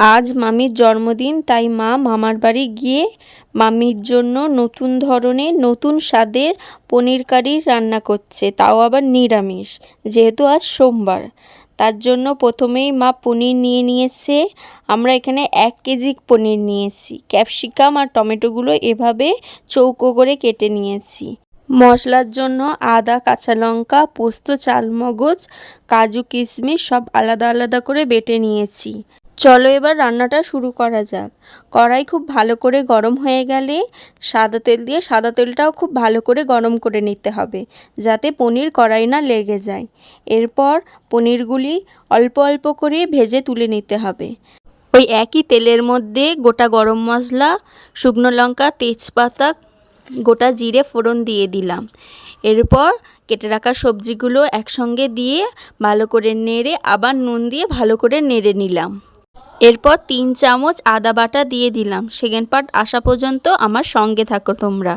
আজ মামির জন্মদিন, তাই মা মামার বাড়ি গিয়ে মামির জন্য নতুন ধরনের নতুন স্বাদের পনির কারি রান্না করছে, তাও আবার নিরামিষ, যেহেতু আজ সোমবার। তার জন্য প্রথমেই মা পনির নিয়ে নিয়েছে। আমরা এখানে 1 কেজি পনির নিয়েছি। ক্যাপসিকাম আর টমেটোগুলো এভাবে চৌকো করে কেটে নিয়েছি। মশলার জন্য আদা, কাঁচা লঙ্কা, পোস্ত, চালমগজ, কাজু, কিশমিশ সব আলাদা আলাদা করে বেটে নিয়েছি। চলো এবার রান্নাটা শুরু করা যাক। কড়াই খুব ভালো করে গরম হয়ে গেলে সাদা তেল দিয়ে সাদা তেলটাও খুব ভালো করে গরম করে নিতে হবে, যাতে পনির কড়াই না লেগে যায়। এরপর পনিরগুলি অল্প অল্প করে ভেজে তুলে নিতে হবে। ওই একই তেলের মধ্যে গোটা গরম মশলা, শুকনো লঙ্কা, তেজপাতা, গোটা জিরে ফোড়ন দিয়ে দিলাম। এরপর কেটে রাখা সবজিগুলো একসঙ্গে দিয়ে ভালো করে নেড়ে আবার নুন দিয়ে ভালো করে নেড়ে নিলাম। এরপর 3 চামচ আদা বাটা দিয়ে দিলাম। সেকেন্ড পার্ট আসা পর্যন্ত আমার সঙ্গে থাকো তোমরা।